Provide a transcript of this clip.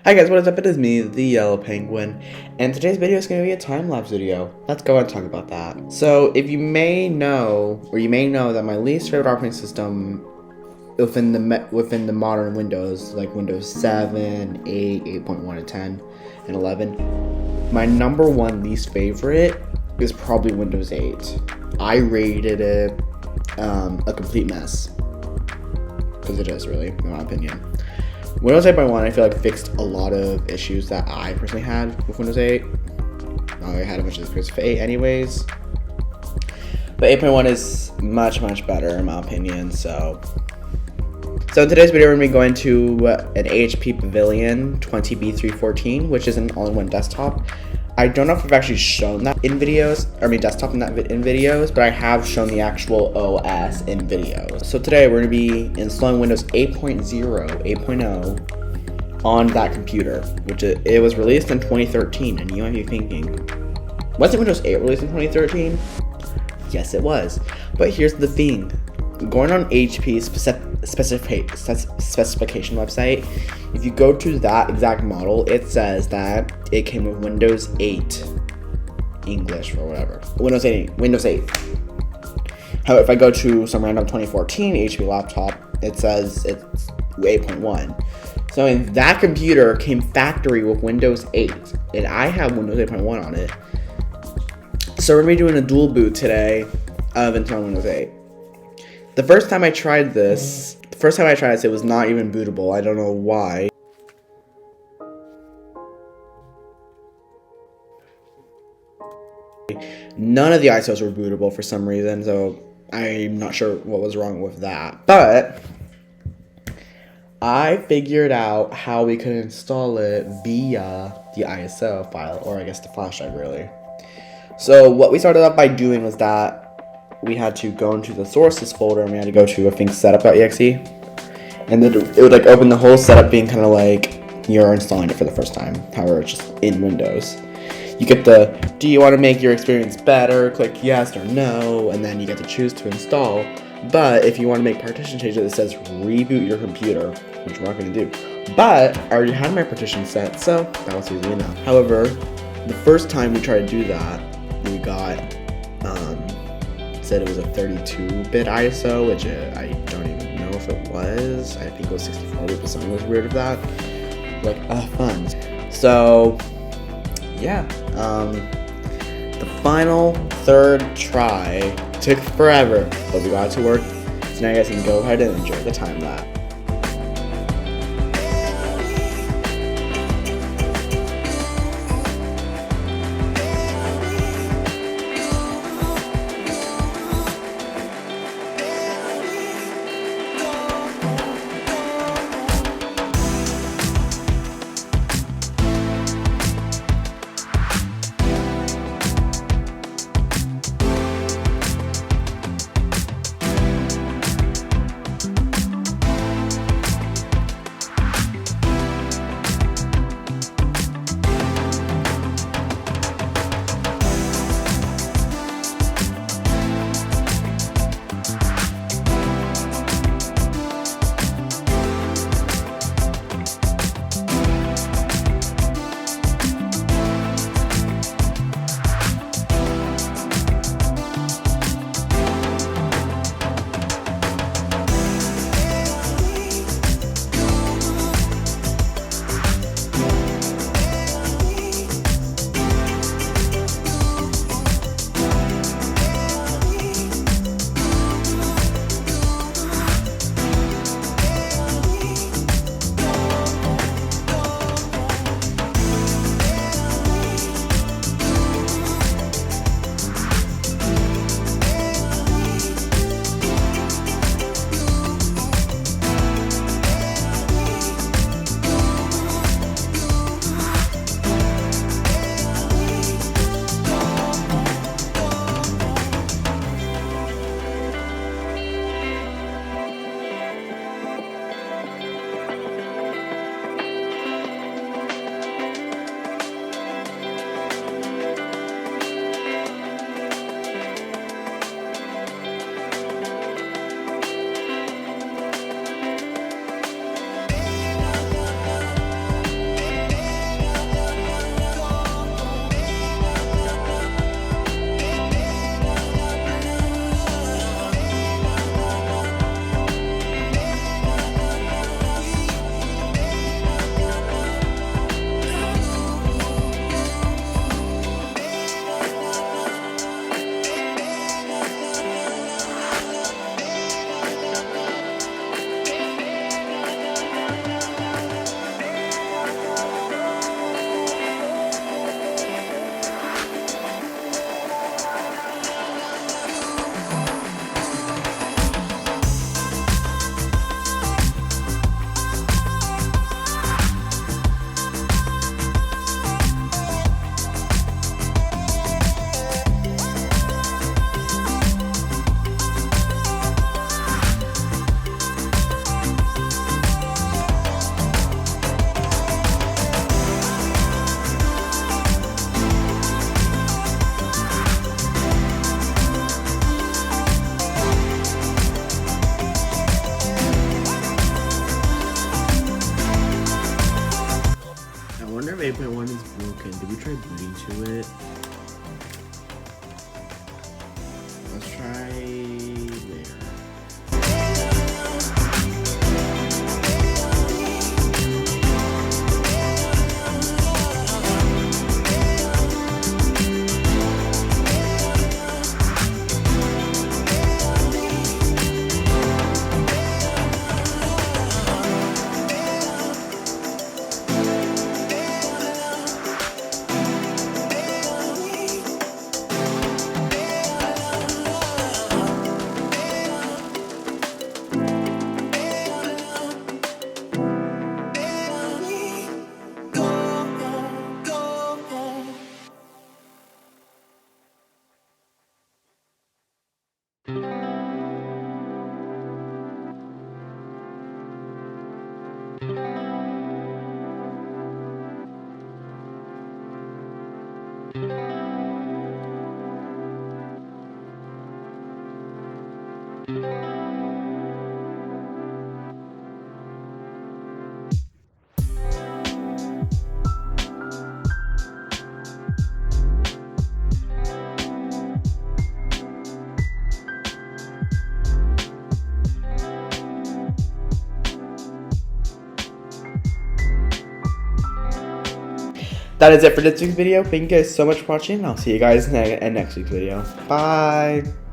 Hi guys, what is up? It is me, the Yellow Penguin, and today's video is going to be a time-lapse video. Let's go and talk about that. So, if you may know, that my least favorite operating system within the modern Windows, like Windows 7, 8, 8.1 and 10, and 11, my number one least favorite is probably Windows 8. I rated it a complete mess, because it is really, in my opinion. Windows 8.1 I feel like fixed a lot of issues that I personally had with Windows 8. I had a bunch of experience with 8 anyways. But 8.1 is much better in my opinion. So in today's video we're going to be going to an HP Pavilion 20B314, which is an all-in-one desktop. I don't know if I've actually shown that in videos, desktop in videos, but I have shown the actual OS in videos. So today we're going to be installing Windows 8.0 on that computer, which it was released in 2013, and you might be thinking, wasn't Windows 8 released in 2013? Yes, it was. But here's the thing. Going on HP's specification website, if you go to that exact model, it says that it came with Windows 8 English or whatever. Windows 8. However, if I go to some random 2014 HP laptop, it says it's 8.1. So in that computer came factory with Windows 8, and I have Windows 8.1 on it. So we're going to be doing a dual boot today of installing Windows 8. The first time I tried this, it was not even bootable. I don't know why. None of the ISOs were bootable for some reason, so I'm not sure what was wrong with that. But I figured out how we could install it via the ISO file, or I guess the flash drive really. So what we started out by doing was that we had to go into the sources folder and we had to go to, I think, setup.exe. And then it would like open the whole setup being kind of like you're installing it for the first time. However, it's just in Windows. You get the, do you want to make your experience better? Click yes or no, and then you get to choose to install. But if you want to make partition changes, it says reboot your computer, which we're not going to do. But I already had my partition set, so that was easy enough. However, the first time we tried to do that, we got said it was a 32-bit ISO, which I don't even know if it was. I think it was 64-bit, but something was weird of that. Like, fun. So, yeah. The final third try took forever, but we got it to work. So now you guys can go ahead and enjoy the time lapse. wonder if 8.1 is broken. Did we try booting to it? Let's try there. That is it for this week's video. Thank you guys so much for watching. I'll see you guys in next week's video. Bye.